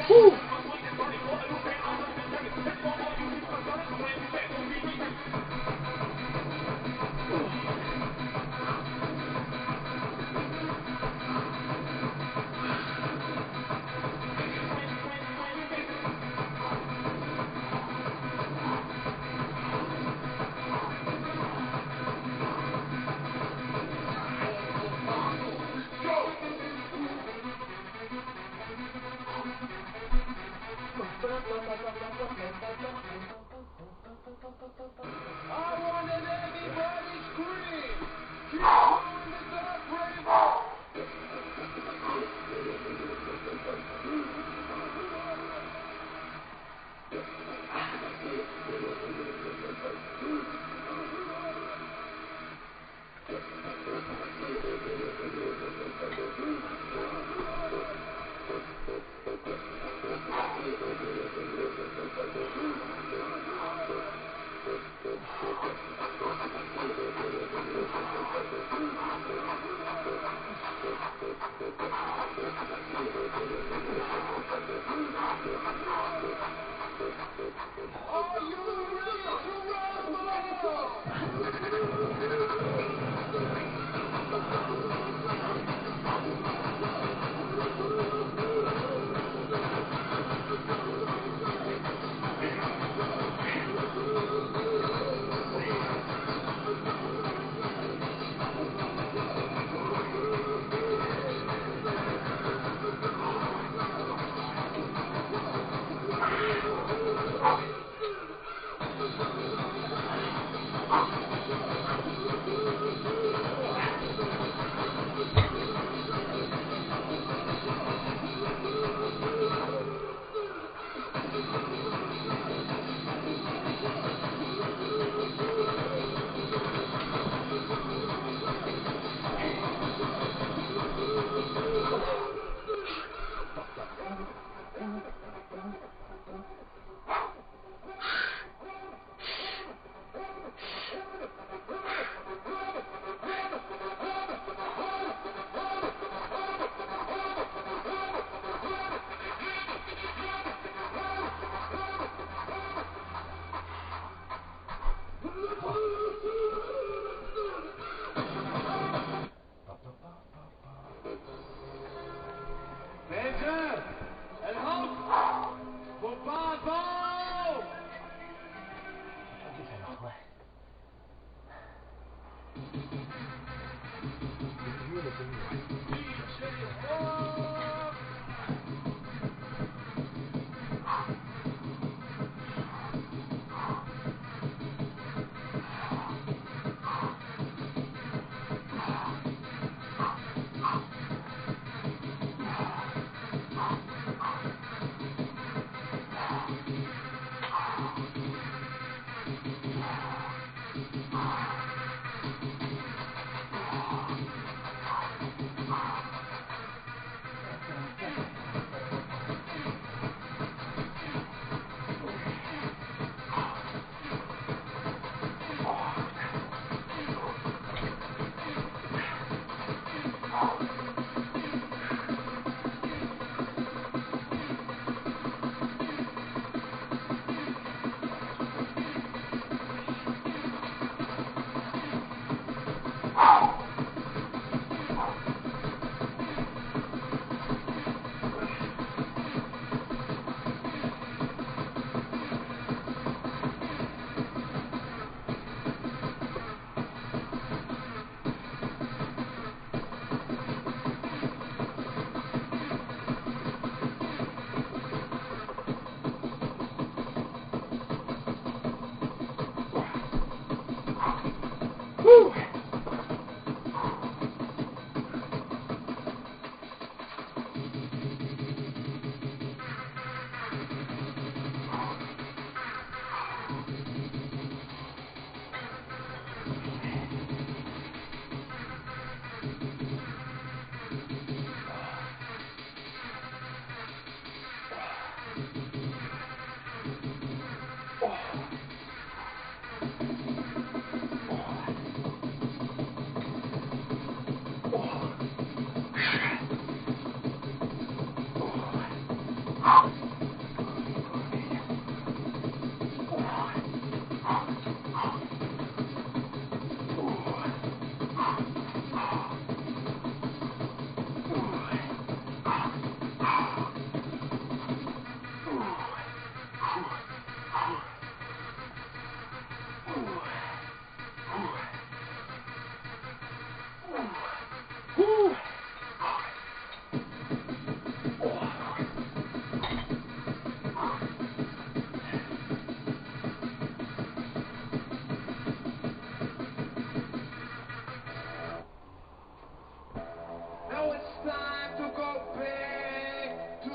Woo! I wanted everybody scream. Keep blowing the dark rainbow.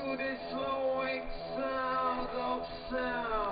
to the slowing sound of sound.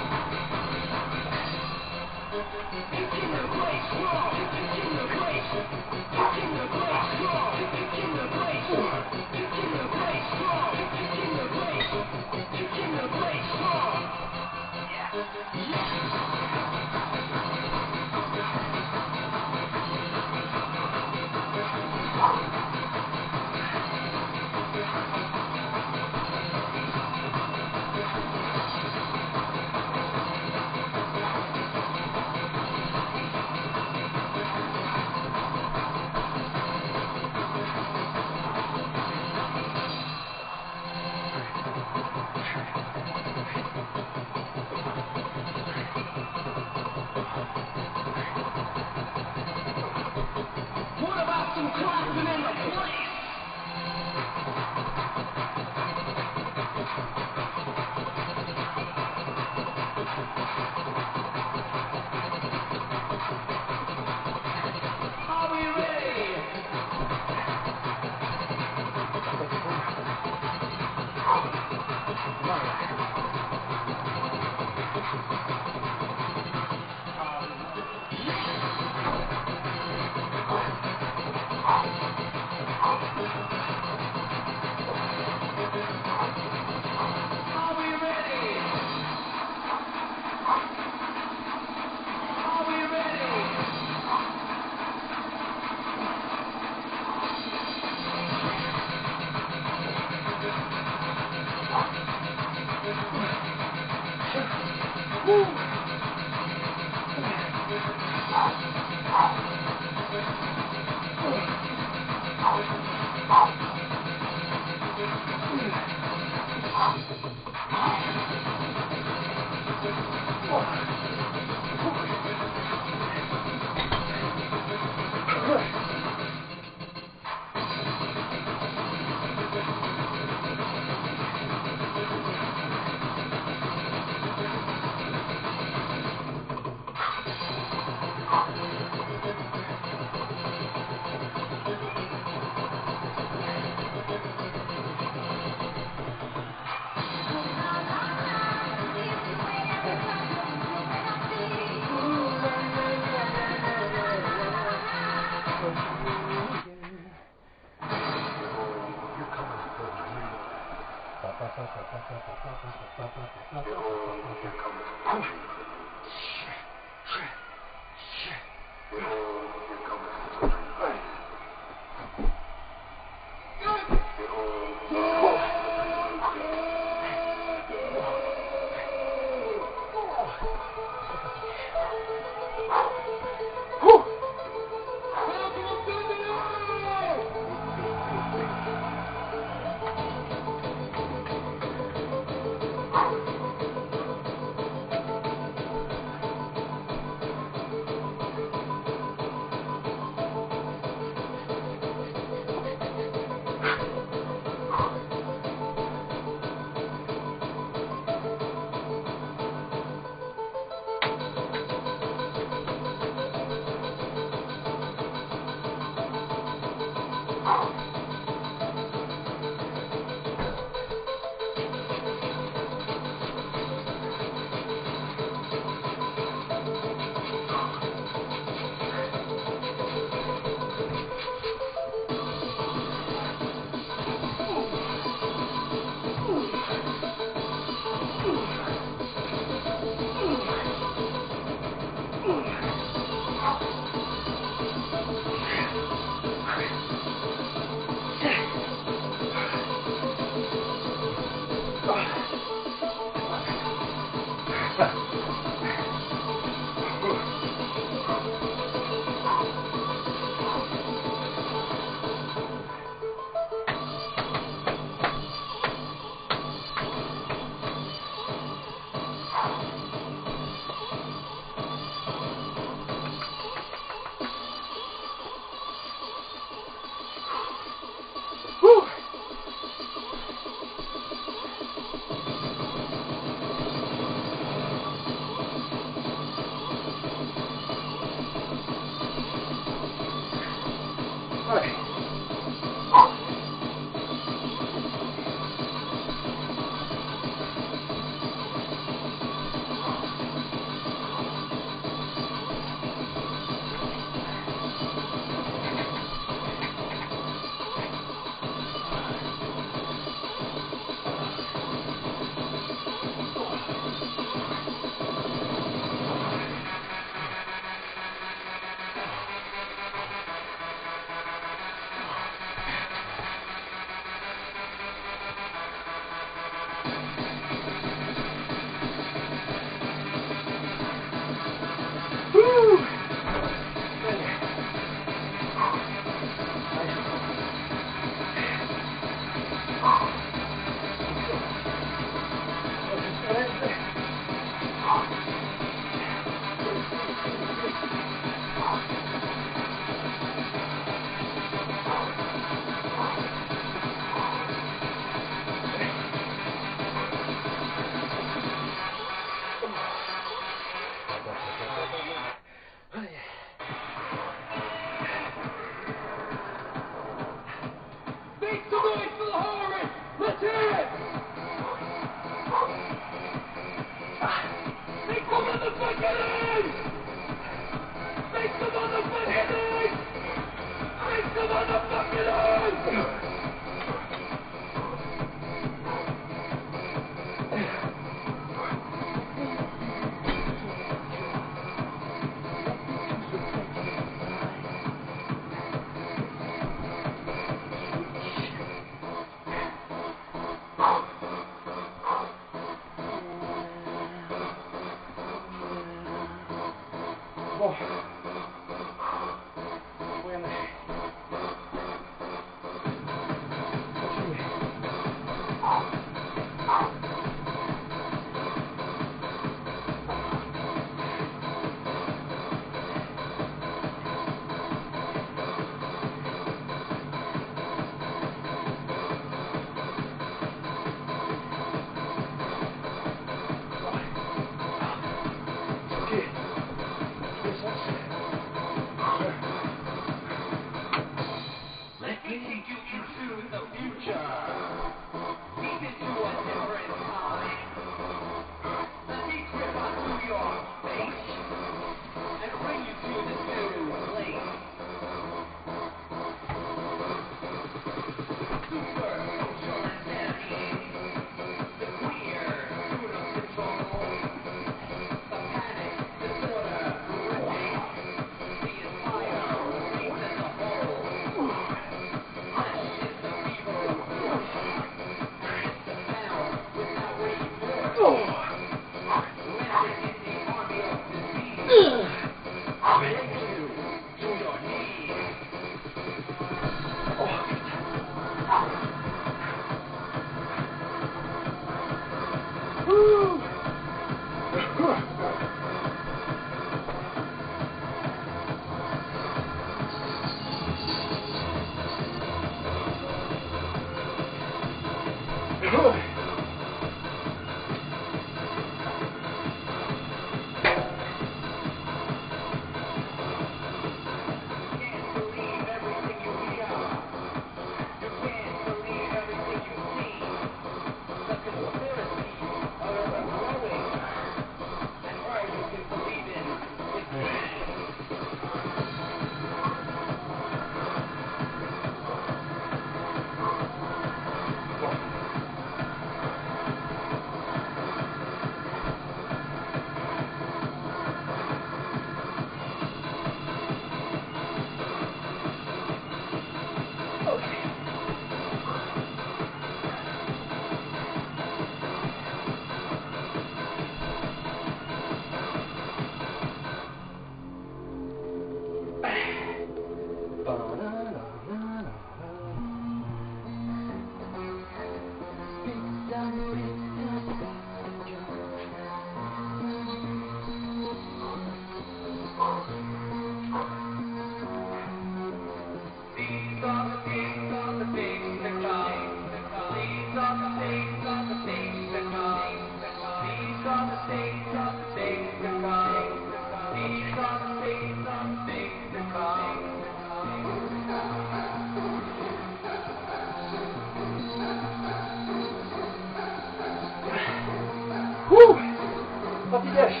piège.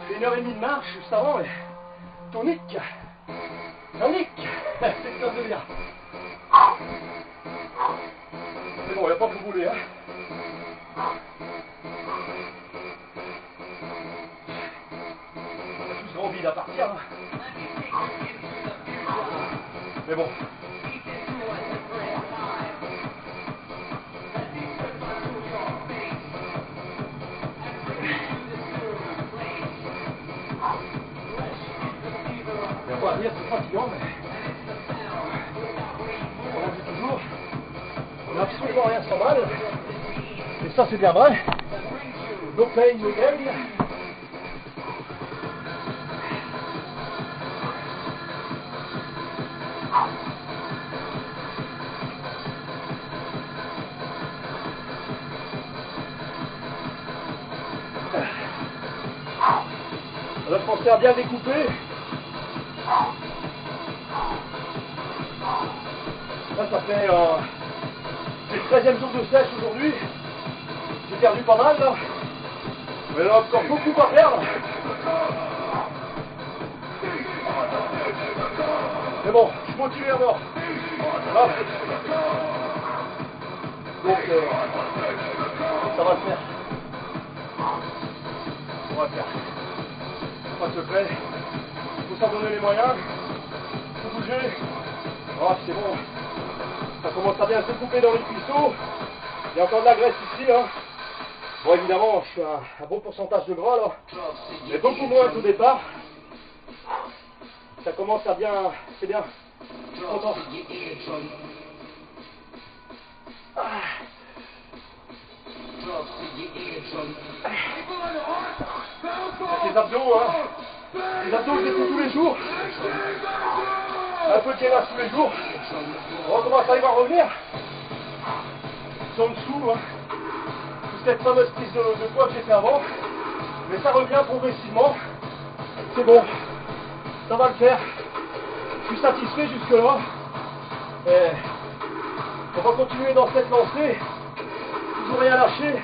J'ai 1h30 de marche juste avant, et tonique. Tonique. C'est ça de bien. C'est bon, il n'y a pas de bouler, hein. On a tous envie d'à partir, hein. Mais bon. Il n'y a pas à dire, c'est fatigant, mais on a dit toujours, on n'a absolument rien sans mal. Et ça, c'est bien vrai. No pain, no gain. On va penser à bien découper. Là, ça fait c'est le 13e jour de sèche aujourd'hui. J'ai perdu pas mal là. Mais là, encore beaucoup à perdre. Mais bon, je suis motivé à mort. Là. Donc, ça va le faire. On va le faire. Pas de secret. Il faut s'en donner les moyens. Il faut bouger. Oh, c'est bon. Ça commence à bien se couper dans les cuisseaux. Il y a encore de la graisse ici, hein. Bon, évidemment, je suis à un bon pourcentage de gras, là. Mais beaucoup moins qu'au départ. Ça commence à bien... C'est bien. Je suis content. Les abdos, hein. Les abdos, je les fais tous les jours. Un peu de gainage tous les jours. On commence à y voir revenir. Ils sont en dessous, hein. Cette fameuse prise de poids que j'ai fait avant. Mais ça revient progressivement. C'est bon. Ça va le faire. Je suis satisfait jusque-là. Et on va continuer dans cette lancée. Toujours rien lâcher.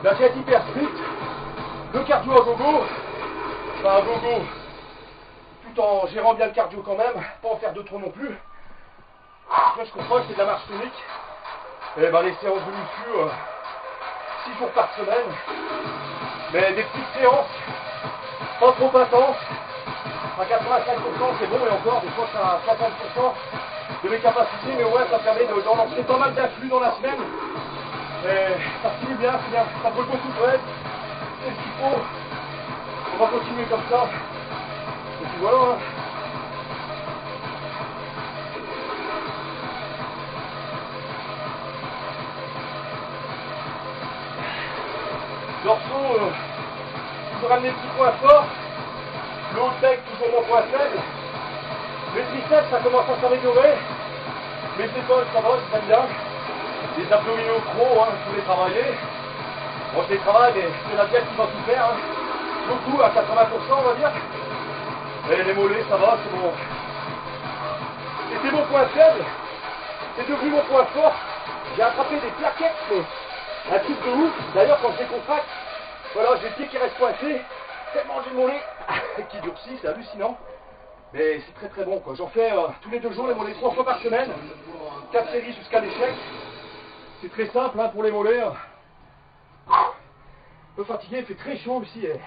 La diète hyper stricte. Le cardio à gogo. Enfin à gogo. Tout en gérant bien le cardio quand même. Pas en faire de trop non plus. Là je comprends que c'est de la marche tonique. Et ben les séances de muscu 6 jours par semaine. Mais des petites séances. Pas trop intenses. À 85% c'est bon, et encore des fois c'est à 50% de mes capacités, mais ouais ça permet d'en lancer pas mal d'influx dans la semaine. Et ça finit bien, c'est bien, ça brûle beaucoup de reste, c'est ce qu'il faut. On va continuer comme ça. Et puis voilà. Hein. Dorsaux, toujours ramener des petits points forts. Le haut de bec, toujours mon point faible. Les triceps, ça commence à s'améliorer. Les épaules, ça va, c'est bien. Les abdominaux gros, hein, il faut les travailler. Bon, je les travaille, mais c'est la diète qui va tout faire. Hein. Beaucoup, à 80%, on va dire. Et les mollets, ça va, c'est bon. C'était mon point faible. C'est devenu mon point fort. J'ai attrapé des plaquettes, mais un truc de ouf. D'ailleurs, quand je les contracte, voilà, j'ai le pied qui reste coincé. Tellement j'ai mon mollets qui durcit, c'est hallucinant. Mais c'est très très bon quoi. J'en fais tous les 2 jours les mollets 3 fois par semaine. 4 séries jusqu'à l'échec. C'est très simple hein, pour les mollets. Un peu fatigué, il fait très chaud aussi. Et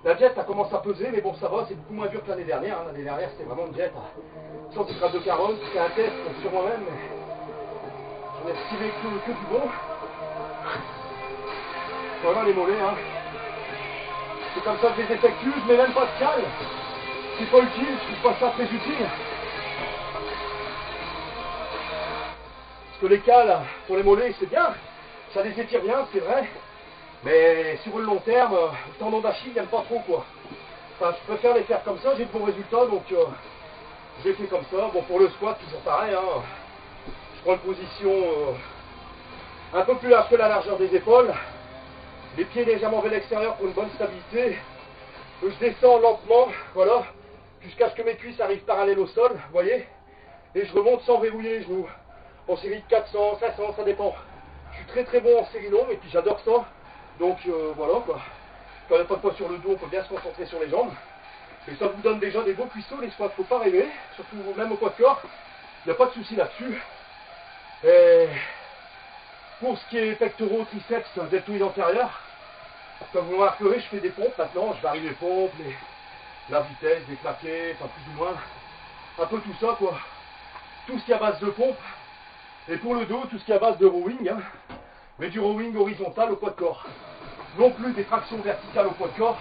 la diète ça commence à peser, mais bon ça va, c'est beaucoup moins dur que l'année dernière. Hein. L'année dernière c'était vraiment une diète. 100 grammes de carottes, c'était un test sur moi-même, mais j'en ai retiré que du bon. Voilà les mollets. Hein. C'est comme ça que je les effectue, je mets même pas de cale. C'est pas utile, je trouve pas ça très utile. Parce que les cales, pour les mollets, c'est bien. Ça les étire bien, c'est vrai. Mais sur le long terme, le tendon d'Achille, j'aime pas trop quoi. Enfin, je préfère les faire comme ça, j'ai de bons résultats, donc je les fais comme ça. Bon, pour le squat, toujours pareil. Hein. Je prends une position un peu plus large que la largeur des épaules. Les pieds légèrement vers l'extérieur pour une bonne stabilité. Je descends lentement, voilà, jusqu'à ce que mes cuisses arrivent parallèles au sol, vous voyez. Et je remonte sans verrouiller les genoux. En série de 400, 500, ça dépend. Je suis très très bon en série longue et puis j'adore ça. Donc voilà quoi. Quand il n'y a pas de poids sur le dos, on peut bien se concentrer sur les jambes. Et ça vous donne déjà des beaux cuisseaux, les squats, faut pas rêver. Surtout même au poids de corps, il n'y a pas de souci là-dessus. Et pour ce qui est pectoraux, triceps, deltoïdes antérieurs, comme vous remarquerez, je fais des pompes maintenant, je varie les pompes, la vitesse, les claquets, enfin plus ou moins. Un peu tout ça quoi. Tout ce qui est à base de pompe. Et pour le dos, tout ce qui est à base de rowing. Hein. Mais du rowing horizontal au poids de corps. Non plus des tractions verticales au poids de corps.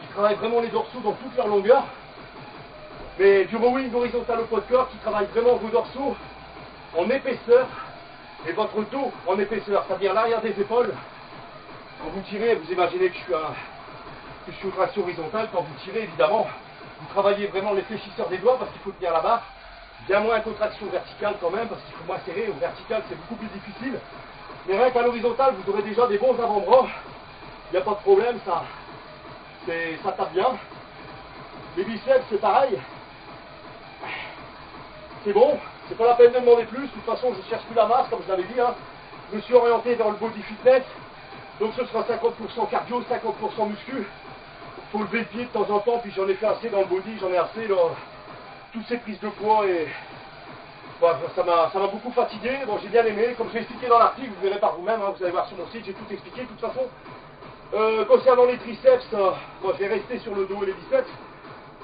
Qui travaillent vraiment les dorsaux dans toute leur longueur. Mais du rowing horizontal au poids de corps qui travaille vraiment vos dorsaux en épaisseur. Et votre dos en épaisseur. C'est-à-dire l'arrière des épaules. Quand vous tirez, vous imaginez que je suis aux tractions horizontales. Quand vous tirez, évidemment, vous travaillez vraiment les fléchisseurs des doigts parce qu'il faut tenir la barre. Bien moins qu'aux tractions verticales quand même, parce qu'il faut moins serrer. Au vertical, c'est beaucoup plus difficile. Mais rien qu'à l'horizontale, vous aurez déjà des bons avant-bras. Il n'y a pas de problème, ça tape bien. Les biceps, c'est pareil. C'est bon, c'est pas la peine de demander plus. De toute façon, je ne cherche plus la masse, comme je l'avais dit. Hein. Je me suis orienté vers le body fitness. Donc ce sera 50% cardio, 50% muscu. Faut lever le pied de temps en temps, puis j'en ai fait assez dans le body, j'en ai assez dans toutes ces prises de poids et voilà, ça m'a beaucoup fatigué. Bon, j'ai bien aimé, comme je l'ai expliqué dans l'article, vous verrez par vous-même, hein, vous allez voir sur mon site, j'ai tout expliqué de toute façon. Concernant les triceps, bon, je vais rester sur le dos et les biceps.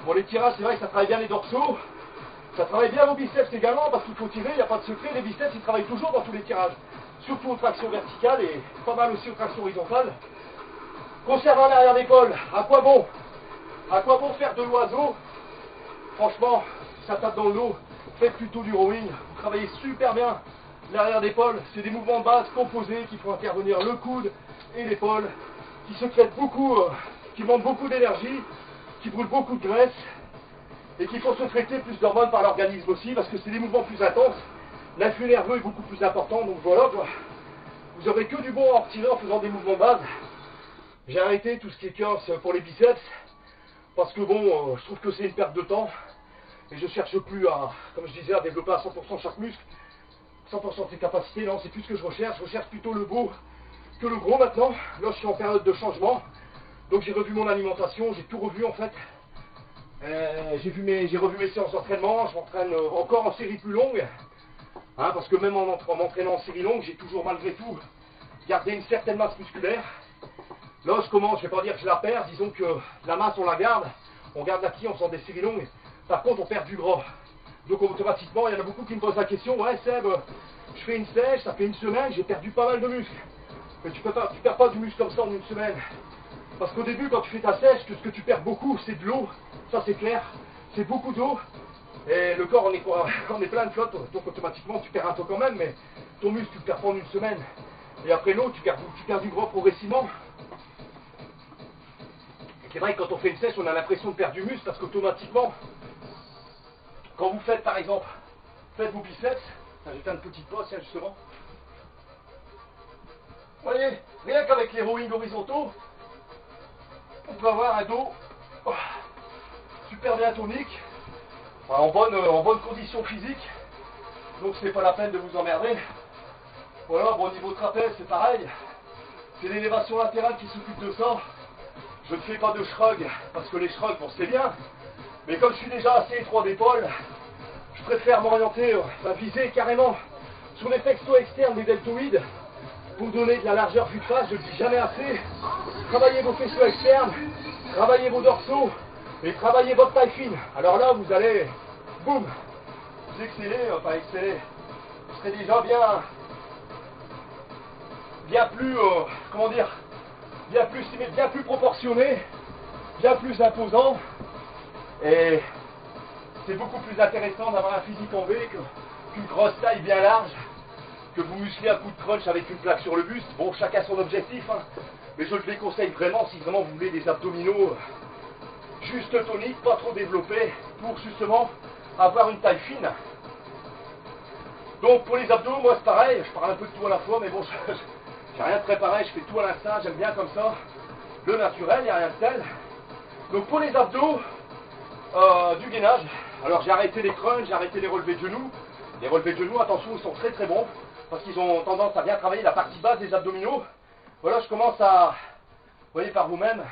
Bon, les tirages, c'est vrai que ça travaille bien les dorsaux, ça travaille bien vos biceps également, parce qu'il faut tirer, il n'y a pas de secret, les biceps ils travaillent toujours dans tous les tirages, surtout aux tractions verticales et pas mal aussi aux tractions horizontales. Concernant l'arrière d'épaule, à quoi bon faire de l'oiseau? Franchement, ça tape dans le dos, faites plutôt du rowing, vous travaillez super bien l'arrière d'épaule, c'est des mouvements de base composés qui font intervenir le coude et l'épaule, qui se traitent beaucoup, qui demandent beaucoup d'énergie, qui brûlent beaucoup de graisse, et qui font se traiter plus d'hormones par l'organisme aussi, parce que c'est des mouvements plus intenses, l'influx nerveux est beaucoup plus important, donc voilà quoi. Vous aurez que du bon à en retirer en faisant des mouvements de base. J'ai arrêté tout ce qui est curls pour les biceps, parce que bon, je trouve que c'est une perte de temps. Et je cherche plus à, comme je disais, à développer à 100% chaque muscle, 100% de ses capacités. Non, c'est plus ce que je recherche plutôt le beau que le gros maintenant. Là, je suis en période de changement. Donc j'ai revu mon alimentation, j'ai tout revu en fait. J'ai revu mes séances d'entraînement, je m'entraîne encore en série plus longue. Hein, parce que même en m'entraînant en série longue, j'ai toujours malgré tout gardé une certaine masse musculaire. Là, je commence, je ne vais pas dire que je la perds, disons que la masse on la garde. On garde la qui en faisant des séries longues. Par contre, on perd du gras. Donc automatiquement, il y en a beaucoup qui me posent la question, ouais Seb, je fais une sèche, ça fait une semaine, j'ai perdu pas mal de muscles. Mais tu perds pas du muscle comme ça en une semaine. Parce qu'au début, quand tu fais ta sèche, ce que tu perds beaucoup, c'est de l'eau. Ça c'est clair. C'est beaucoup d'eau. Et le corps, on est plein de flotte, donc automatiquement, tu perds un peu quand même, mais ton muscle, tu le perds pas en une semaine. Et après l'eau, tu perds du gras progressivement. C'est vrai que quand on fait une sèche, on a l'impression de perdre du muscle parce qu'automatiquement, quand vous faites par exemple, faites vos biceps, j'ai fait une petite pause, tiens justement. Vous voyez, rien qu'avec les rowing horizontaux, on peut avoir un dos super bien tonique, en bonne condition physique, donc c'est pas la peine de vous emmerder. Voilà, bon, au niveau trapèze, c'est pareil, c'est l'élévation latérale qui s'occupe de ça. Je ne fais pas de shrug, parce que les shrugs, bon c'est bien, mais comme je suis déjà assez étroit d'épaule, je préfère m'orienter, viser carrément sur les pectoraux externes des deltoïdes, pour donner de la largeur vue de face, je ne dis jamais assez. Travaillez vos faisceaux externes, travaillez vos dorsaux, et travaillez votre taille fine. Alors là, vous allez, boum, vous excellez, enfin exceller, vous serez déjà bien plus, comment dire, bien plus proportionné, bien plus imposant, et c'est beaucoup plus intéressant d'avoir un physique en V qu'une grosse taille bien large, que vous musclez à coup de crunch avec une plaque sur le buste. Bon, chacun son objectif, hein, mais je le déconseille vraiment si vraiment vous voulez des abdominaux juste toniques, pas trop développés, pour justement avoir une taille fine. Donc pour les abdos, moi c'est pareil, je parle un peu de tout à la fois, mais bon, j'ai rien de préparé, je fais tout à l'instinct, j'aime bien comme ça, le naturel, il n'y a rien de tel. Donc pour les abdos, du gainage, alors j'ai arrêté les crunchs, j'ai arrêté les relevés de genoux. Les relevés de genoux, attention, ils sont très très bons. parce qu'ils ont tendance à bien travailler la partie basse des abdominaux. Voilà, je commence à, vous voyez par vous-même,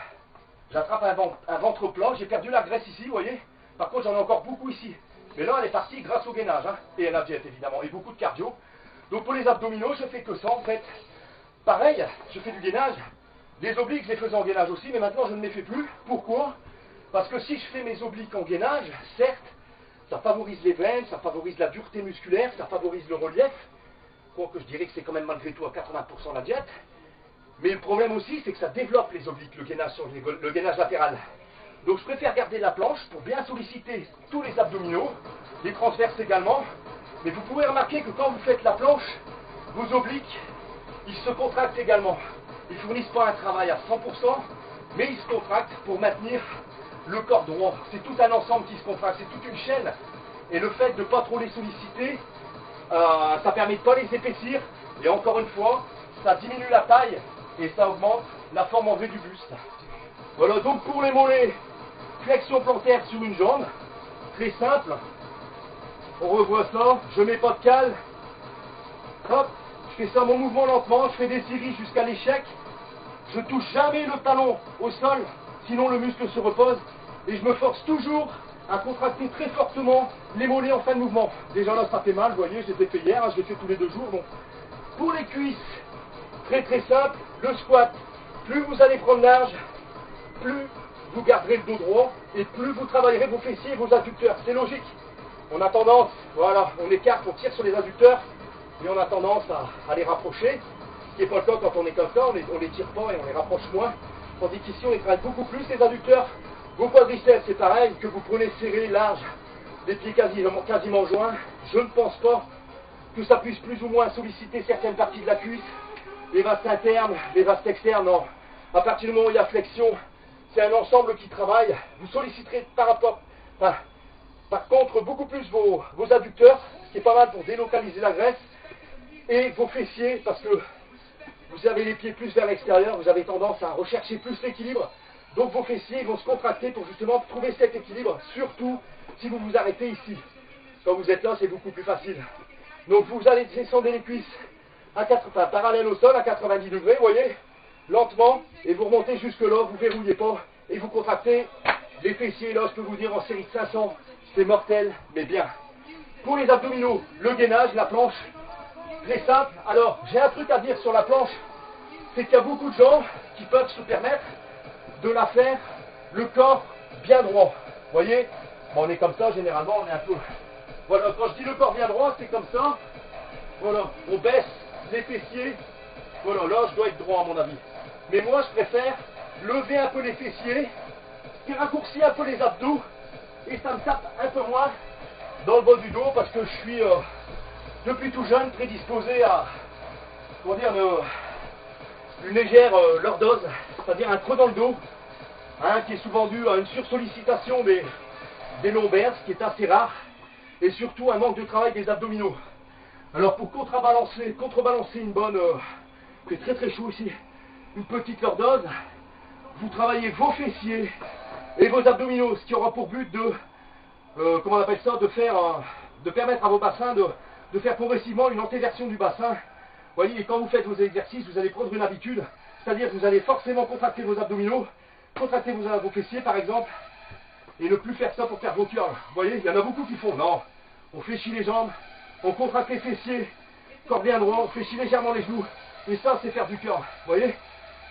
j'attrape un ventre plat, j'ai perdu la graisse ici, vous voyez. Par contre, j'en ai encore beaucoup ici. Mais là, elle est partie grâce au gainage, hein, et à la diète évidemment, et beaucoup de cardio. Donc pour les abdominaux, je fais que ça en fait. Pareil, je fais du gainage. Les obliques, je les faisais en gainage aussi, mais maintenant je ne les fais plus. Pourquoi? Parce que si je fais mes obliques en gainage, certes, ça favorise les veines, ça favorise la dureté musculaire, ça favorise le relief. Quoique je dirais que c'est quand même malgré tout à 80% la diète. Mais le problème aussi, c'est que ça développe les obliques, le gainage, le gainage latéral. Donc je préfère garder la planche pour bien solliciter tous les abdominaux, les transverses également. Mais vous pouvez remarquer que quand vous faites la planche, vos obliques, ils se contractent également. Ils ne fournissent pas un travail à 100%, mais ils se contractent pour maintenir le corps droit. C'est tout un ensemble qui se contracte, c'est toute une chaîne. Et le fait de ne pas trop les solliciter, ça permet de ne pas les épaissir. Et encore une fois, ça diminue la taille et ça augmente la forme en V du buste. Voilà, donc pour les mollets, flexion plantaire sur une jambe, très simple. On revoit ça, je mets pas de cale. Hop, je fais ça mon mouvement lentement, je fais des séries jusqu'à l'échec. Je touche jamais le talon au sol, sinon le muscle se repose. Et je me force toujours à contracter très fortement les mollets en fin de mouvement. Déjà là, ça fait mal, vous voyez, j'ai fait hier, je l'ai fait tous les 2 jours. Donc, pour les cuisses, très très simple, le squat. Plus vous allez prendre large, plus vous garderez le dos droit et plus vous travaillerez vos fessiers et vos adducteurs. C'est logique. On a tendance, voilà, on écarte, on tire sur les adducteurs et on a tendance à les rapprocher. Ce qui n'est pas le cas quand on est comme ça, on les tire pas et on les rapproche moins. Tandis qu'ici, on les travaille beaucoup plus, les adducteurs. Vos quadriceps, c'est pareil, que vous prenez serré, large, les pieds quasiment joints. Je ne pense pas que ça puisse plus ou moins solliciter certaines parties de la cuisse. Les vastes internes, les vastes externes, non. À partir du moment où il y a flexion, c'est un ensemble qui travaille. Vous solliciterez par contre beaucoup plus vos adducteurs, ce qui est pas mal pour délocaliser la graisse, et vos fessiers, parce que vous avez les pieds plus vers l'extérieur, vous avez tendance à rechercher plus l'équilibre. Donc vos fessiers vont se contracter pour justement trouver cet équilibre, surtout si vous vous arrêtez ici. Quand vous êtes là, c'est beaucoup plus facile. Donc vous allez descendre les cuisses parallèles au sol à 90 degrés, vous voyez, lentement, et vous remontez jusque là, vous verrouillez pas, et vous contractez les fessiers. Là, je peux vous dire en série de 500, c'est mortel, mais bien. Pour les abdominaux, le gainage, la planche, très simple. Alors, j'ai un truc à dire sur la planche, c'est qu'il y a beaucoup de gens qui peuvent se permettre de la faire le corps bien droit. Vous voyez, bon, on est comme ça, généralement, on est un peu... Voilà, quand je dis le corps bien droit, c'est comme ça. Voilà, on baisse les fessiers. Voilà, là, je dois être droit à mon avis. Mais moi, je préfère lever un peu les fessiers, qui raccourcit un peu les abdos, et ça me tape un peu moins dans le bas du dos, parce que je suis, depuis tout jeune, prédisposé à, comment dire, une légère lordose, c'est-à-dire un creux dans le dos, hein, qui est souvent dû à une sursollicitation des lombaires, ce qui est assez rare, et surtout un manque de travail des abdominaux. Alors pour contrebalancer une bonne, c'est très très chaud ici, une petite lordose, vous travaillez vos fessiers et vos abdominaux, ce qui aura pour but de, comment on appelle ça, de permettre à vos bassins de faire progressivement une antéversion du bassin. Vous voyez, et quand vous faites vos exercices, vous allez prendre une habitude, c'est-à-dire que vous allez forcément contracter vos abdominaux, contracter vos fessiers par exemple, et ne plus faire ça pour faire vos curls. Vous voyez, il y en a beaucoup qui font, non, on fléchit les jambes, on contracte les fessiers, corps bien droit, on fléchit légèrement les genoux, et ça c'est faire du curl, vous voyez,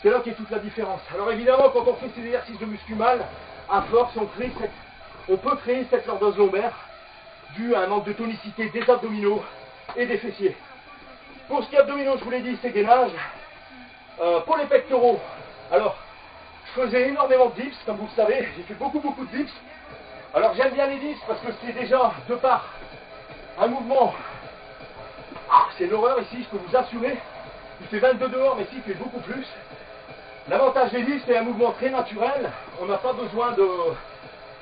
c'est là qu'est toute la différence. Alors évidemment, quand on fait ces exercices de muscu mal, à force, on peut créer cette lordose lombaire, due à un manque de tonicité des abdominaux et des fessiers. Pour ce qui est abdominaux, je vous l'ai dit, c'est gainage. Pour les pectoraux, alors, je faisais énormément de dips, comme vous le savez, j'ai fait beaucoup de dips. Alors j'aime bien les dips parce que c'est déjà, de part, un mouvement, c'est l'horreur ici, je peux vous assurer. Il fait 22 dehors, mais ici il fait beaucoup plus. L'avantage des dips, c'est un mouvement très naturel. On n'a pas besoin de,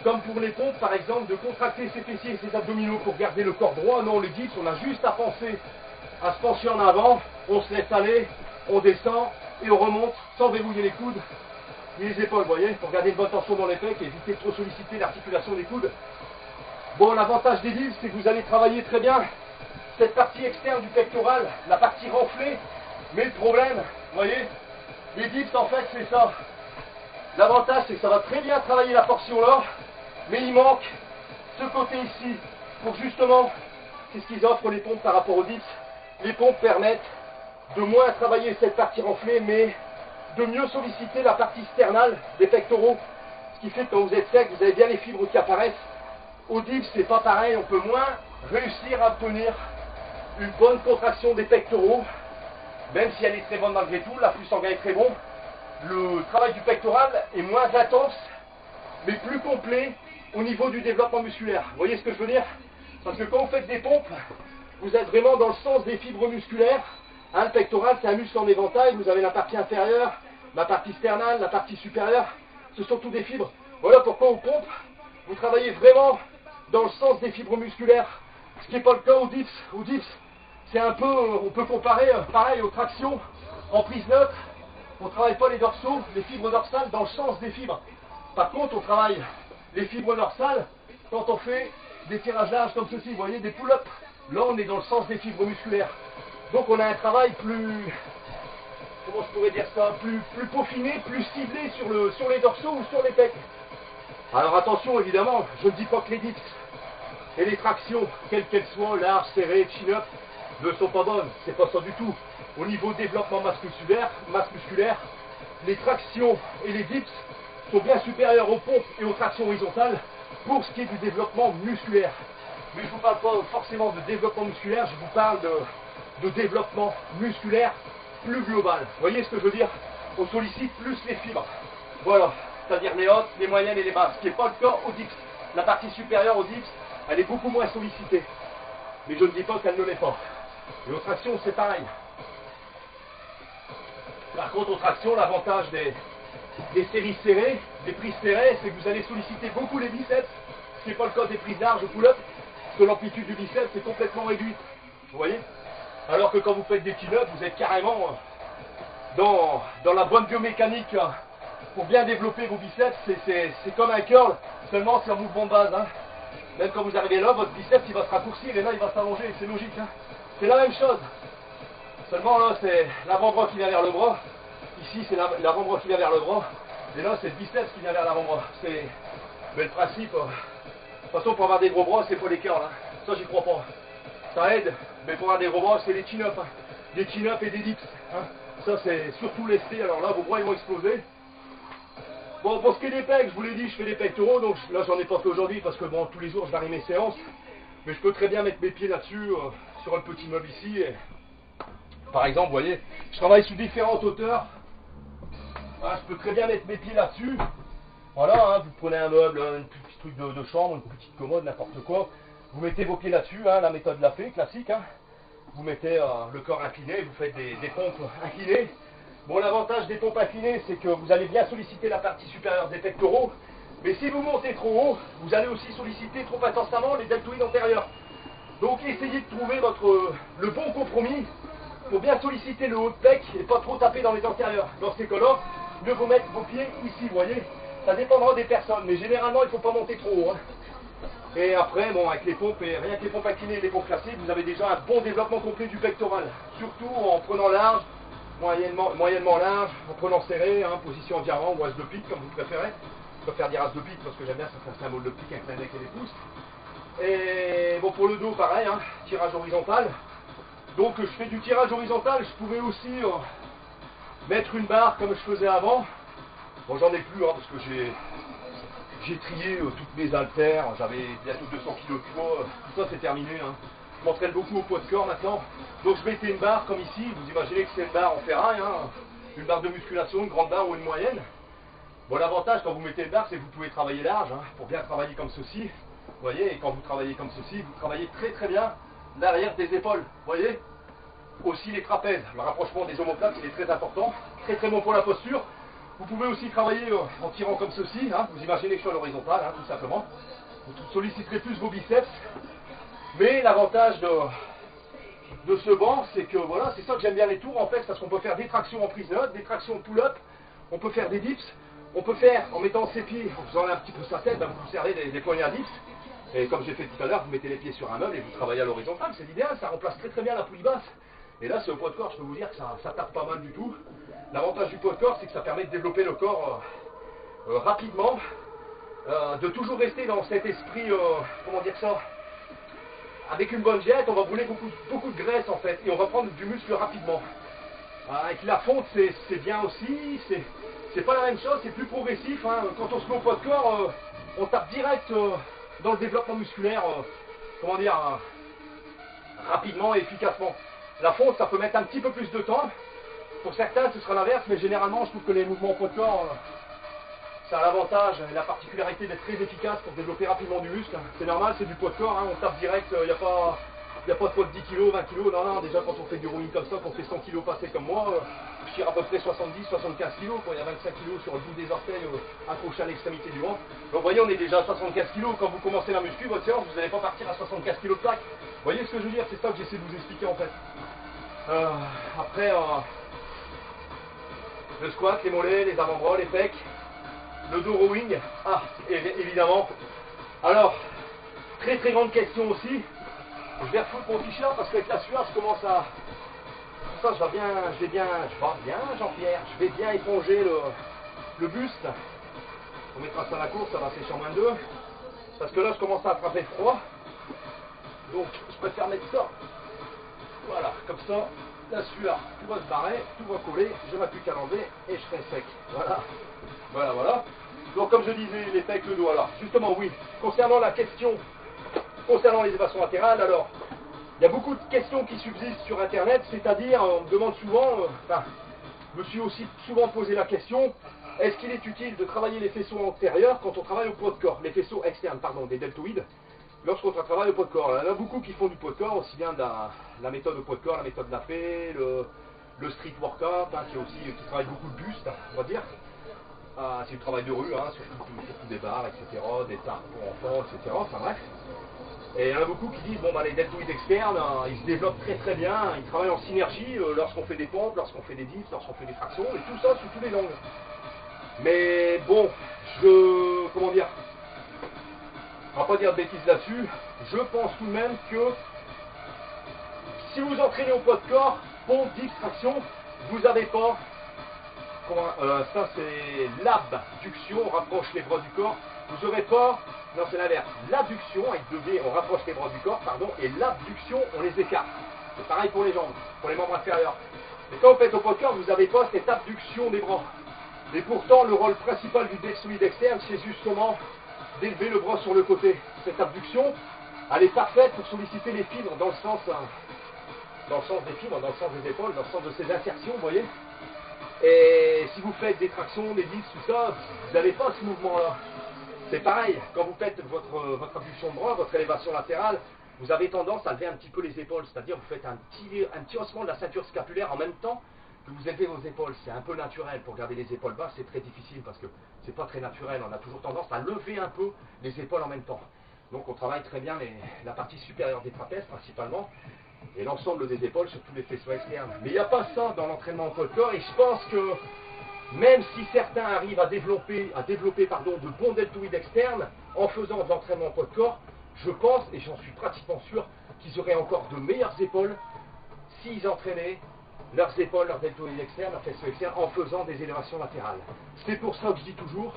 comme pour les pompes par exemple, de contracter ses fessiers et ses abdominaux pour garder le corps droit. Non, les dips, on a juste à penser à se pencher en avant, on se laisse aller, on descend et on remonte sans verrouiller les coudes et les épaules, vous voyez, pour garder une bonne tension dans les pecs et éviter de trop solliciter l'articulation des coudes. Bon, l'avantage des dips, c'est que vous allez travailler très bien cette partie externe du pectoral, la partie renflée. Mais le problème, vous voyez, les dips en fait c'est ça. L'avantage c'est que ça va très bien travailler la portion là, mais il manque ce côté ici, pour justement, c'est ce qu'ils offrent les pompes par rapport aux dips. Les pompes permettent de moins travailler cette partie renflée, mais de mieux solliciter la partie sternale des pectoraux. Ce qui fait que quand vous êtes sec, vous avez bien les fibres qui apparaissent. Au dips, c'est pas pareil, on peut moins réussir à obtenir une bonne contraction des pectoraux, même si elle est très bonne malgré tout, l'afflux sanguin est très bon. Le travail du pectoral est moins intense, mais plus complet au niveau du développement musculaire. Vous voyez ce que je veux dire? Parce que quand vous faites des pompes, vous êtes vraiment dans le sens des fibres musculaires. Hein, le pectoral, c'est un muscle en éventail, vous avez la partie inférieure, la partie sternale, la partie supérieure, ce sont tous des fibres. Voilà pourquoi aux pompes, vous travaillez vraiment dans le sens des fibres musculaires, ce qui n'est pas le cas au dips. Au dips, c'est un peu, on peut comparer pareil aux tractions en prise neutre. On ne travaille pas les dorsaux, les fibres dorsales dans le sens des fibres. Par contre, on travaille les fibres dorsales quand on fait des tirages larges comme ceci, vous voyez, des pull-ups. Là, on est dans le sens des fibres musculaires. Donc, on a un travail plus, comment je pourrais dire ça, plus peaufiné, plus ciblé sur les dorsaux ou sur les pecs. Alors, attention, évidemment, je ne dis pas que les dips et les tractions, quelles qu'elles soient, larges, serrées, chin-up, ne sont pas bonnes. C'est pas ça du tout. Au niveau développement masse musculaire, les tractions et les dips sont bien supérieurs aux pompes et aux tractions horizontales pour ce qui est du développement musculaire. Mais je ne vous parle pas forcément de développement musculaire, je vous parle de développement musculaire plus global. Vous voyez ce que je veux dire? On sollicite plus les fibres. Voilà, c'est-à-dire les hautes, les moyennes et les basses, ce qui n'est pas le cas au dips. La partie supérieure au dips, elle est beaucoup moins sollicitée. Mais je ne dis pas qu'elle ne l'est pas. Et aux tractions, c'est pareil. Par contre, aux tractions, l'avantage des séries serrées, des prises serrées, c'est que vous allez solliciter beaucoup les biceps, ce qui n'est pas le cas des prises larges ou pull-up, parce que l'amplitude du biceps est complètement réduite. Vous voyez? Alors que quand vous faites des chin-ups, vous êtes carrément dans la bonne biomécanique pour bien développer vos biceps. C'est comme un curl, seulement c'est un mouvement de base. Hein. Même quand vous arrivez là, votre biceps il va se raccourcir et là il va s'allonger, c'est logique. Hein. C'est la même chose. Seulement là c'est l'avant-bras qui vient vers le bras. Ici c'est l'avant-bras qui vient vers le bras. Et là c'est le biceps qui vient vers l'avant-bras. Mais le principe, de toute façon pour avoir des gros bras, c'est pas les curls. Hein. Ça j'y crois pas. Ça aide, mais pour avoir des gros bras, c'est les chin-up. Hein. Des chin-up et des dips. Hein. Ça c'est surtout lesté. Alors là vos bras ils vont exploser. Bon, pour ce qui est des pecs, je vous l'ai dit, je fais des pectoraux, donc là j'en ai pas fait aujourd'hui parce que bon, tous les jours je varie mes séances. Mais je peux très bien mettre mes pieds là-dessus, sur un petit meuble ici. Et, par exemple, vous voyez, je travaille sous différentes hauteurs. Ah, je peux très bien mettre mes pieds là-dessus. Voilà, hein, vous prenez un meuble, un petit truc de chambre, une petite commode, n'importe quoi. Vous mettez vos pieds là-dessus, hein, la méthode l'a fait, classique. Hein. Vous mettez le corps incliné, vous faites des pompes inclinées. Bon, l'avantage des pompes inclinées, c'est que vous allez bien solliciter la partie supérieure des pectoraux. Mais si vous montez trop haut, vous allez aussi solliciter trop intensément les deltoïdes antérieurs. Donc essayez de trouver le bon compromis pour bien solliciter le haut de pec et pas trop taper dans les antérieurs. Dans ces cas-là, mieux vous mettre vos pieds ici, vous voyez. Ça dépendra des personnes, mais généralement il ne faut pas monter trop haut. Hein. Et après, bon, avec les pompes, et rien que les pompes inclinées et les pompes classiques, vous avez déjà un bon développement complet du pectoral. Surtout en prenant large, moyennement large, en prenant serré, hein, position en diamant ou as de pique comme vous préférez. Je préfère dire as de pique parce que j'aime bien ça fait un symbole de pique avec l'index et les pouces. Et bon, pour le dos pareil, hein, tirage horizontal. Donc je fais du tirage horizontal, je pouvais aussi mettre une barre comme je faisais avant. Bon, j'en ai plus hein, parce que j'ai trié toutes mes haltères, j'avais bientôt 200 kg de poids, tout ça c'est terminé. Hein. Je m'entraîne beaucoup au poids de corps maintenant. Donc je mettais une barre comme ici, vous imaginez que c'est une barre en ferraille, hein, une barre de musculation, une grande barre ou une moyenne. Bon, l'avantage quand vous mettez une barre, c'est que vous pouvez travailler large, hein, pour bien travailler comme ceci. Vous voyez, et quand vous travaillez comme ceci, vous travaillez très très bien l'arrière des épaules. Vous voyez, aussi les trapèzes, le rapprochement des omoplates, il est très important, très très bon pour la posture. Vous pouvez aussi travailler en tirant comme ceci, hein, vous imaginez que je suis à l'horizontale, hein, tout simplement. Vous solliciterez plus vos biceps. Mais l'avantage de ce banc, c'est que voilà, c'est ça que j'aime bien les tours en fait, parce qu'on peut faire des tractions en prise neutre, des tractions pull-up, on peut faire des dips, on peut faire en mettant ses pieds, en faisant un petit peu sa tête, ben, vous servez des poignées à dips, Et comme j'ai fait tout à l'heure, vous mettez les pieds sur un meuble et vous travaillez à l'horizontale, c'est l'idéal, ça remplace très très bien la poulie basse. Et là, c'est au poids de corps, je peux vous dire que ça tape pas mal du tout. L'avantage du poids de corps, c'est que ça permet de développer le corps rapidement, de toujours rester dans cet esprit, comment dire ça, avec une bonne diète, on va brûler beaucoup de graisse en fait, et on va prendre du muscle rapidement. Avec la fonte, c'est bien aussi, c'est pas la même chose, c'est plus progressif. Hein. Quand on se met au poids de corps, on tape direct dans le développement musculaire, comment dire, rapidement et efficacement. La fonte, ça peut mettre un petit peu plus de temps. Pour certains, ce sera l'inverse, mais généralement, je trouve que les mouvements au poids de corps, ça a l'avantage et la particularité d'être très efficace pour développer rapidement du muscle. C'est normal, c'est du poids de corps, hein. On tape direct, il n'y a pas de poids de 10 kg, 20 kg, non, déjà quand on fait du rowing comme ça, quand on fait 100 kg passé comme moi, je tire à peu près 70, 75 kg, quand il y a 25 kg sur le bout des orteils accroché à l'extrémité du ventre. Donc vous voyez, on est déjà à 75 kg, quand vous commencez la muscu, votre séance, vous n'allez pas partir à 75 kg de plaque. Vous voyez ce que je veux dire, c'est ça que j'essaie de vous expliquer en fait. Après, le squat, les mollets, les avant-bras, les pecs, le dos rowing, évidemment. Alors, très très grande question aussi. Je vais refouler mon t-shirt parce qu'avec la sueur, je commence à... Pour ça, je vais bien, Jean-Pierre, je vais bien éponger le buste. On mettra ça à la course, ça va sécher en moins de 2. Parce que là, je commence à attraper froid. Donc, je préfère mettre ça. Voilà, comme ça, la sueur, tout va se barrer, tout va coller, je n'ai plus qu'à l'enlever et je serai sec. Voilà. Donc, comme je disais, les pecs, le dos. Alors, justement, oui, concernant la question... Concernant les élévations latérales, alors, il y a beaucoup de questions qui subsistent sur Internet, c'est-à-dire, on me demande souvent, je me suis aussi souvent posé la question, est-ce qu'il est utile de travailler les faisceaux antérieurs quand on travaille au poids de corps, les faisceaux externes, pardon, des deltoïdes, lorsqu'on travaille au poids de corps. Il y en a beaucoup qui font du poids de corps, aussi bien de la méthode au poids de corps, la méthode d'AP, le street workout, qui travaille beaucoup de buste, on va dire. C'est du travail de rue, surtout des bars, etc., des tartes pour enfants, etc., enfin bref. Et il y en a beaucoup qui disent, bon les deltoïdes externes, ils se développent très très bien, ils travaillent en synergie lorsqu'on fait des pompes, lorsqu'on fait des dips, lorsqu'on fait des tractions, et tout ça sous tous les angles. Mais bon, comment dire, on va pas dire de bêtises là-dessus, je pense tout de même que si vous entraînez au poids de corps, pompe, dips, traction, vous n'avez pas, ça c'est l'abduction, on rapproche les bras du corps, vous n'aurez pas, non c'est l'inverse, l'abduction avec 2B, on rapproche les bras du corps, pardon, et l'abduction, on les écarte. C'est pareil pour les jambes, pour les membres inférieurs. Et quand vous faites au poids de corps, vous n'avez pas cette abduction des bras. Et pourtant, le rôle principal du deltoïde externe, c'est justement d'élever le bras sur le côté. Cette abduction, elle est parfaite pour solliciter les fibres dans le sens des fibres, dans le sens des épaules, dans le sens de ces insertions, vous voyez. Et si vous faites des tractions, des dips, tout ça, vous n'avez pas ce mouvement-là. C'est pareil, quand vous faites votre abduction de bras, votre élévation latérale, vous avez tendance à lever un petit peu les épaules, c'est-à-dire vous faites un petit haussement de la ceinture scapulaire en même temps que vous élevez vos épaules. C'est un peu naturel. Pour garder les épaules basses, c'est très difficile parce que c'est pas très naturel. On a toujours tendance à lever un peu les épaules en même temps. Donc on travaille très bien la partie supérieure des trapèzes principalement et l'ensemble des épaules sur tous les faisceaux externes. Mais il n'y a pas ça dans l'entraînement au poids de corps et je pense que même si certains arrivent à développer de bons deltoïdes externes en faisant de l'entraînement au poids de corps, je pense, et j'en suis pratiquement sûr, qu'ils auraient encore de meilleures épaules s'ils entraînaient leurs épaules, leurs deltoïdes externes, leurs faisceaux externes, en faisant des élévations latérales. C'est pour ça que je dis toujours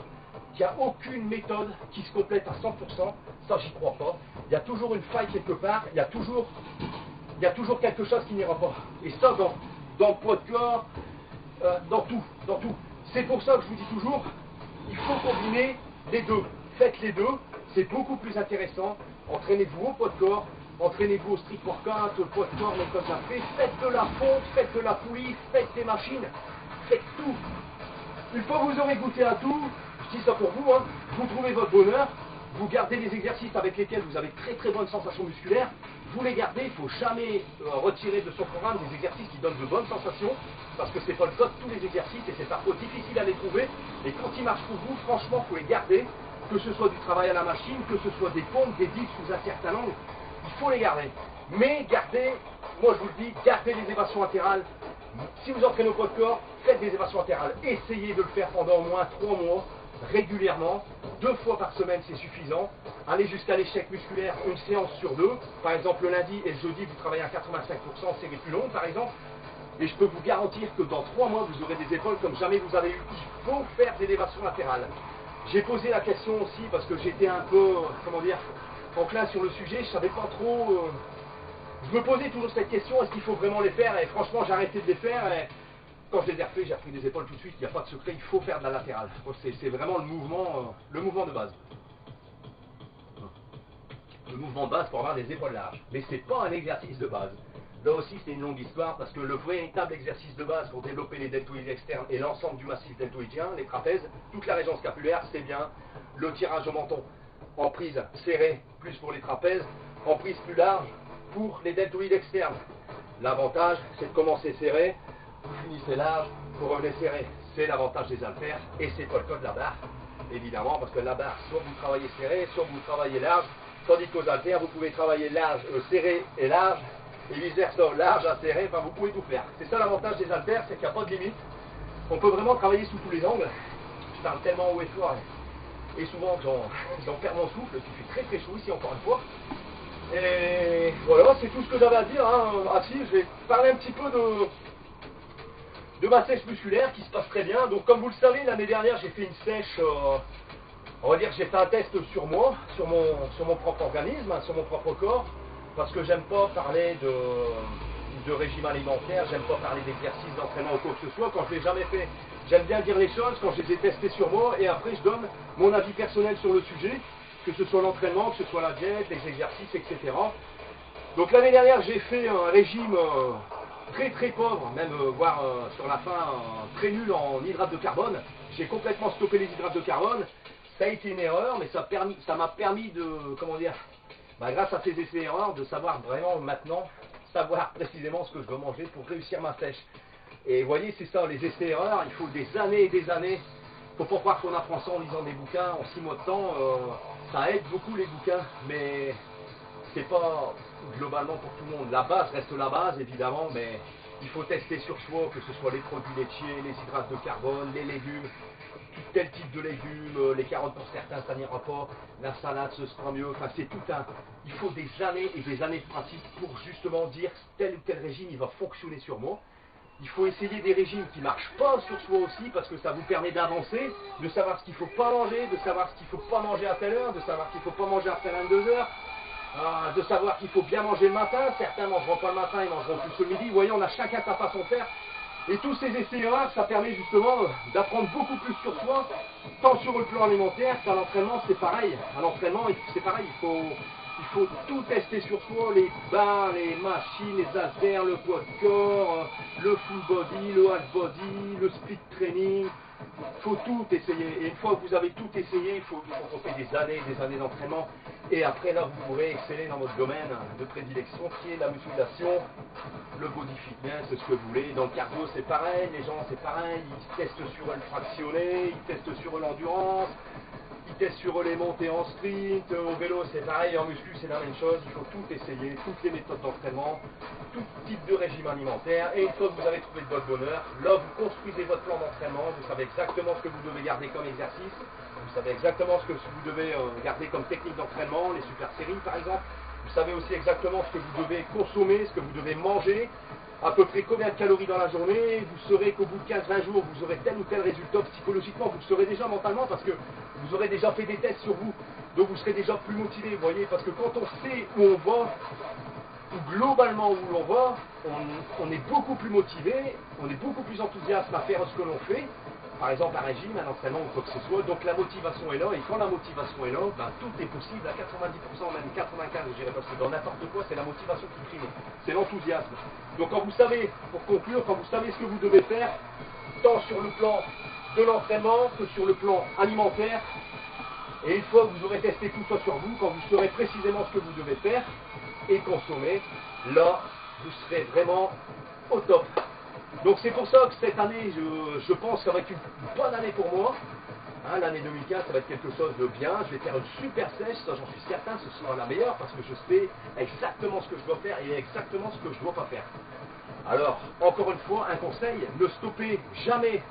qu'il n'y a aucune méthode qui se complète à 100%, ça j'y crois pas. Il y a toujours une faille quelque part, il y a toujours quelque chose qui n'ira pas. Et ça dans le poids de corps, dans tout. C'est pour ça que je vous dis toujours, il faut combiner les deux. Faites les deux, c'est beaucoup plus intéressant. Entraînez-vous au poids de corps, entraînez-vous au street workout, au poids de corps, méthode d'AP, faites de la fonte, faites de la poulie, faites des machines, faites tout. Une fois que vous aurez goûté à tout, je dis ça pour vous, vous trouvez votre bonheur, vous gardez les exercices avec lesquels vous avez très très bonnes sensations musculaires, vous les gardez, il ne faut jamais retirer de son programme des exercices qui donnent de bonnes sensations, parce que c'est pas le cas de tous les exercices et c'est parfois difficile à les trouver, et quand ils marchent pour vous, franchement, il faut les garder, que ce soit du travail à la machine, que ce soit des pompes, des dips sous un certain angle, il faut les garder. Mais gardez, moi je vous le dis, gardez les élévations latérales. Si vous entraînez au poids de corps, faites des élévations latérales. Essayez de le faire pendant au moins 3 mois, régulièrement. 2 fois par semaine, c'est suffisant. Aller jusqu'à l'échec musculaire, une séance sur 2. Par exemple, le lundi et le jeudi, vous travaillez à 85%, séries plus longues, par exemple. Et je peux vous garantir que dans 3 mois, vous aurez des épaules comme jamais vous avez eu. Il faut faire des élévations latérales. J'ai posé la question aussi parce que j'étais un peu, comment dire, enclin sur le sujet. Je savais pas trop... je me posais toujours cette question, est-ce qu'il faut vraiment les faire? Et franchement, j'ai arrêté de les faire. Et quand je les ai refait, j'ai repris des épaules tout de suite. Il n'y a pas de secret, il faut faire de la latérale. C'est vraiment le mouvement de base. Le mouvement de base pour avoir des épaules larges. Mais c'est pas un exercice de base. Là aussi, c'est une longue histoire parce que le véritable exercice de base pour développer les deltoïdes externes et l'ensemble du massif deltoïdien, les trapèzes, toute la région scapulaire, c'est bien le tirage au menton en prise serrée, plus pour les trapèzes, en prise plus large pour les deltoïdes externes. L'avantage, c'est de commencer serré, vous finissez large, vous revenez serré. C'est l'avantage des haltères et c'est pas le cas de la barre, évidemment, parce que la barre, soit vous travaillez serré, soit vous travaillez large, tandis qu'aux haltères, vous pouvez travailler large, serré et large, et vice versa, large à serré, enfin vous pouvez tout faire. C'est ça l'avantage des haltères, c'est qu'il n'y a pas de limite. On peut vraiment travailler sous tous les angles. Je parle tellement haut et fort, et souvent que j'en perds mon souffle, il fait très très chaud ici encore une fois. Et voilà, c'est tout ce que j'avais à dire. Ah si, je vais parler un petit peu de ma sèche musculaire qui se passe très bien. Donc comme vous le savez, l'année dernière j'ai fait une sèche, on va dire que j'ai fait un test sur moi, sur mon propre organisme, sur mon propre corps, parce que j'aime pas parler de régime alimentaire, j'aime pas parler d'exercice, d'entraînement ou quoi que ce soit, quand je l'ai jamais fait. J'aime bien dire les choses quand je les ai testées sur moi et après je donne mon avis personnel sur le sujet, que ce soit l'entraînement, que ce soit la diète, les exercices, etc. Donc l'année dernière j'ai fait un régime très très pauvre, même voire sur la fin très nul en hydrates de carbone. J'ai complètement stoppé les hydrates de carbone. Ça a été une erreur, mais ça m'a permis de, comment dire, grâce à ces essais-erreurs, de savoir vraiment maintenant, savoir précisément ce que je dois manger pour réussir ma sèche. Et vous voyez, c'est ça, les essais-erreurs, il faut des années et des années. Il ne faut pas croire qu'on apprend ça en lisant des bouquins en 6 mois de temps. Ça aide beaucoup les bouquins, mais c'est pas globalement pour tout le monde. La base reste la base, évidemment, mais il faut tester sur soi, que ce soit les produits laitiers, les hydrates de carbone, les légumes, tel type de légumes, les carottes pour certains ça n'ira pas, la salade ce sera mieux, enfin c'est tout un... Il faut des années et des années de pratique pour justement dire tel ou tel régime il va fonctionner sur moi. Il faut essayer des régimes qui ne marchent pas sur soi aussi parce que ça vous permet d'avancer, de savoir ce qu'il ne faut pas manger, de savoir ce qu'il ne faut pas manger à telle heure, de savoir qu'il ne faut pas manger après 22 heures, de savoir qu'il faut bien manger le matin, certains ne mangeront pas le matin, ils mangeront plus le midi, vous voyez on a chacun sa façon de faire. Et tous ces essais-erreurs, ça permet justement d'apprendre beaucoup plus sur soi, tant sur le plan alimentaire qu'à l'entraînement, c'est pareil. À l'entraînement, c'est pareil, il faut tout tester sur soi, les barres, les machines, les haltères, le poids de corps, le full body, le half body, le split training. Il faut tout essayer. Et une fois que vous avez tout essayé, il faut compter des années d'entraînement. Et après, là, vous pourrez exceller dans votre domaine de prédilection, qui est la musculation, le body fitness, ce que vous voulez. Dans le cardio, c'est pareil. Les gens, c'est pareil. Ils testent sur le fractionné, ils testent sur l'endurance, ils testent sur les montées en sprint. Au vélo, c'est pareil. En muscu, c'est la même chose. Il faut tout essayer, toutes les méthodes d'entraînement, tout type de régime alimentaire. Et une fois que vous avez trouvé de votre bonheur, là, vous construisez votre plan d'entraînement. Vous savez exactement ce que vous devez garder comme exercice. Vous savez exactement ce que vous devez garder comme technique d'entraînement, les super séries par exemple. Vous savez aussi exactement ce que vous devez consommer, ce que vous devez manger, à peu près combien de calories dans la journée. Vous saurez qu'au bout de 15-20 jours, vous aurez tel ou tel résultat psychologiquement. Vous le saurez déjà mentalement parce que vous aurez déjà fait des tests sur vous. Donc vous serez déjà plus motivé, vous voyez. Parce que quand on sait où on va, ou globalement où l'on va, on est beaucoup plus motivé, on est beaucoup plus enthousiaste à faire ce que l'on fait. Par exemple, un régime, un entraînement ou quoi que ce soit. Donc la motivation est là, et quand la motivation est là, tout est possible à 90%, même 95%, je dirais, parce que dans n'importe quoi, c'est la motivation qui prime, c'est l'enthousiasme. Donc quand vous savez, pour conclure, quand vous savez ce que vous devez faire, tant sur le plan de l'entraînement que sur le plan alimentaire, et une fois que vous aurez testé tout ça sur vous, quand vous saurez précisément ce que vous devez faire et consommer, là, vous serez vraiment au top. Donc c'est pour ça que cette année, je pense que ça va être une bonne année pour moi. L'année 2015, ça va être quelque chose de bien. Je vais faire une super sèche, ça j'en suis certain, ce sera la meilleure parce que je sais exactement ce que je dois faire et exactement ce que je ne dois pas faire. Alors, encore une fois, un conseil, ne stoppez jamais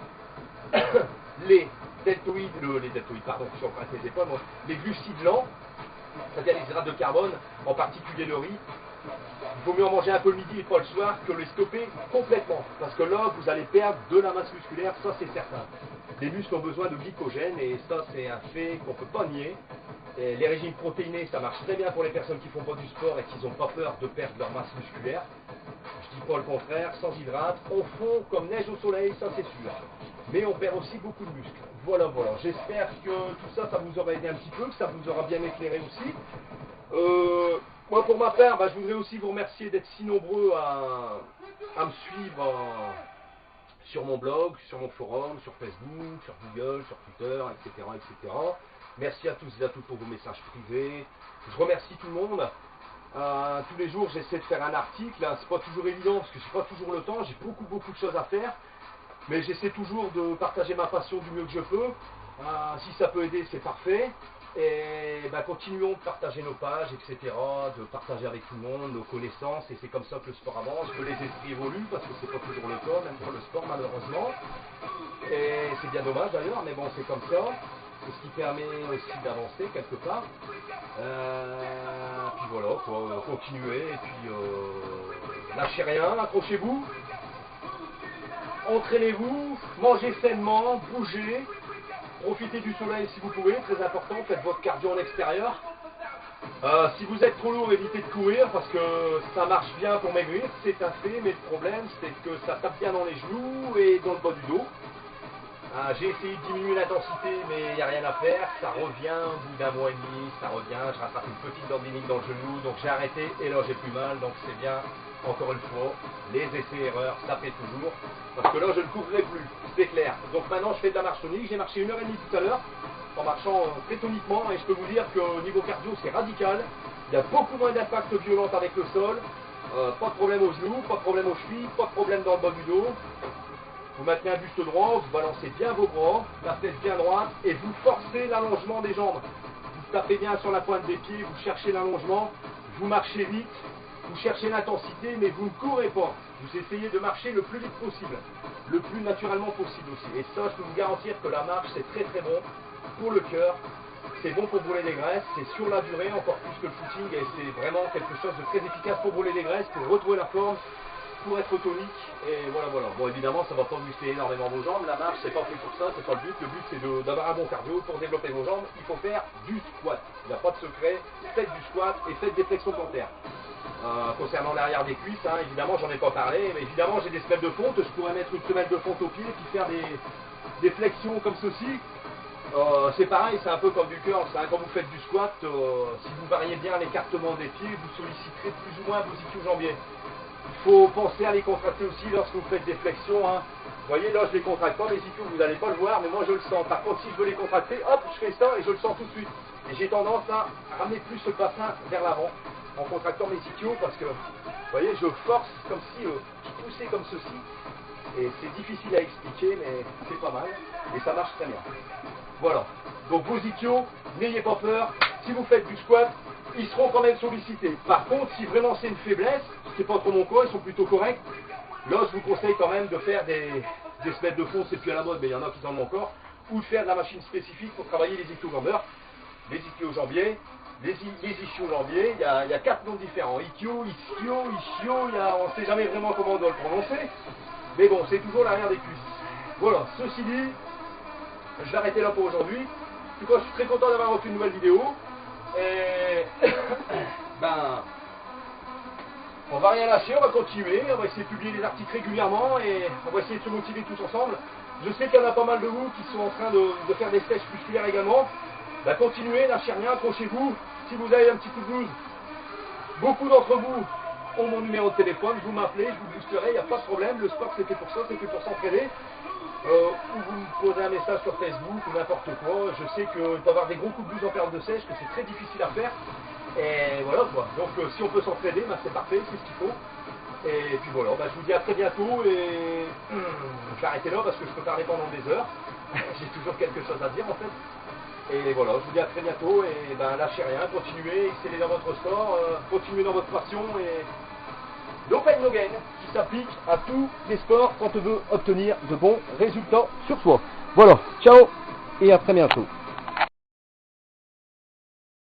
les deltoïdes, les deltoïdes, pardon, je suis en train de les épaules, les glucides lents, c'est-à-dire les hydrates de carbone, en particulier le riz. Il vaut mieux en manger un peu le midi et pas le soir que les stopper complètement. Parce que là, vous allez perdre de la masse musculaire, ça c'est certain. Les muscles ont besoin de glycogène et ça c'est un fait qu'on ne peut pas nier. Et les régimes protéinés, ça marche très bien pour les personnes qui font pas du sport et qui n'ont pas peur de perdre leur masse musculaire. Je dis pas le contraire, sans hydrates, on fond comme neige au soleil, ça c'est sûr. Mais on perd aussi beaucoup de muscles. Voilà, voilà. J'espère que tout ça, ça vous aura aidé un petit peu, que ça vous aura bien éclairé aussi. Moi, pour ma part, je voudrais aussi vous remercier d'être si nombreux à me suivre sur mon blog, sur mon forum, sur Facebook, sur Google, sur Twitter, etc., etc. Merci à tous et à toutes pour vos messages privés. Je remercie tout le monde. Tous les jours, j'essaie de faire un article. C'est pas toujours évident parce que j'ai pas toujours le temps. J'ai beaucoup de choses à faire. Mais j'essaie toujours de partager ma passion du mieux que je peux. Si ça peut aider, c'est parfait. Et continuons de partager nos pages, etc. De partager avec tout le monde nos connaissances. Et c'est comme ça que le sport avance, que les esprits évoluent, parce que c'est pas toujours le cas, même pour le sport malheureusement. Et c'est bien dommage d'ailleurs, mais bon, c'est comme ça. C'est ce qui permet aussi d'avancer quelque part. Puis voilà, quoi, continuez. Et puis lâchez rien, accrochez-vous. Entraînez-vous, mangez sainement, bougez. Profitez du soleil si vous pouvez, très important, faites votre cardio en extérieur. Si vous êtes trop lourd, évitez de courir parce que ça marche bien pour maigrir, c'est un fait, mais le problème c'est que ça tape bien dans les genoux et dans le bas du dos. J'ai essayé de diminuer l'intensité, mais il n'y a rien à faire, ça revient au bout d'un mois et demi, ça revient, je rattrape une petite tendinite dans le genou, donc j'ai arrêté et là j'ai plus mal, donc c'est bien, encore une fois, les essais-erreurs, ça fait toujours, parce que là je ne courrai plus, c'est clair. Donc maintenant je fais de la marche tonique, j'ai marché 1h30 tout à l'heure, en marchant très toniquement, et je peux vous dire qu'au niveau cardio c'est radical, il y a beaucoup moins d'impact violent avec le sol, pas de problème aux genoux, pas de problème aux chevilles, pas de problème dans le bas du dos. Vous maintenez un buste droit, vous balancez bien vos bras, la tête bien droite, et vous forcez l'allongement des jambes. Vous tapez bien sur la pointe des pieds, vous cherchez l'allongement, vous marchez vite, vous cherchez l'intensité, mais vous ne courez pas. Vous essayez de marcher le plus vite possible, le plus naturellement possible aussi. Et ça, je peux vous garantir que la marche, c'est très très bon pour le cœur, c'est bon pour brûler des graisses, c'est sur la durée, encore plus que le footing, et c'est vraiment quelque chose de très efficace pour brûler des graisses, pour retrouver la forme, pour être tonique, et voilà. Bon, évidemment, ça ne va pas muscler énormément vos jambes, la marche, c'est pas fait pour ça, c'est pas le but c'est d'avoir un bon cardio. Pour développer vos jambes, il faut faire du squat, il n'y a pas de secret, faites du squat et faites des flexions plantaires. Concernant l'arrière des cuisses, évidemment, j'en ai pas parlé, mais évidemment, j'ai des semelles de fonte, je pourrais mettre une semelle de fonte au pied, puis faire des flexions comme ceci. C'est pareil, c'est un peu comme du curl, quand vous faites du squat, si vous variez bien l'écartement des pieds, vous solliciterez plus ou moins vos ischio-jambiers. Il faut penser à les contracter aussi lorsque vous faites des flexions. Vous voyez, là je ne les contracte pas, mes ischios, vous n'allez pas le voir, mais moi je le sens. Par contre, si je veux les contracter, hop, je fais ça et je le sens tout de suite. Et j'ai tendance à ramener plus le bassin vers l'avant en contractant mes ischios parce que, vous voyez, je force comme si je poussais comme ceci. Et c'est difficile à expliquer, mais c'est pas mal. Et ça marche très bien. Voilà. Donc vos ischios, n'ayez pas peur. Si vous faites du squat, ils seront quand même sollicités. Par contre, si vraiment c'est une faiblesse, c'est pas trop mon cas, ils sont plutôt corrects. Là, je vous conseille quand même de faire des semelles de fond, c'est plus à la mode, mais il y en a qui en ont encore, ou de faire de la machine spécifique pour travailler les ischio-jambeurs, les ischio-jambiers, les ischio-jambiers. Il y a 4 noms différents. Ischio, on ne sait jamais vraiment comment on doit le prononcer, mais bon, c'est toujours l'arrière des cuisses. Voilà, ceci dit, je vais arrêter là pour aujourd'hui. En tout cas, je suis très content d'avoir refait une nouvelle vidéo. Et on va rien lâcher, on va continuer, on va essayer de publier des articles régulièrement et on va essayer de se motiver tous ensemble. Je sais qu'il y en a pas mal de vous qui sont en train de faire des sèches musculaires également. Continuez, lâchez rien, accrochez-vous. Si vous avez un petit coup de blues, beaucoup d'entre vous ont mon numéro de téléphone, vous m'appelez, je vous boosterai, il n'y a pas de problème. Le sport c'est fait pour ça, c'est fait pour s'entraîner. Ou vous me posez un message sur Facebook ou n'importe quoi. Je sais qu'il peut y avoir des gros coups de blues en période de sèche, que c'est très difficile à faire. Et voilà quoi. Donc si on peut s'entraider, c'est parfait, c'est ce qu'il faut. Et puis voilà, je vous dis à très bientôt et je vais arrêter là parce que je peux parler pendant des heures. J'ai toujours quelque chose à dire en fait. Et voilà, je vous dis à très bientôt et lâchez rien, continuez, excellez dans votre sport, continuez dans votre passion et no pain no gain qui s'applique à tous les sports quand on veut obtenir de bons résultats sur soi. Voilà, ciao! et à très bientôt.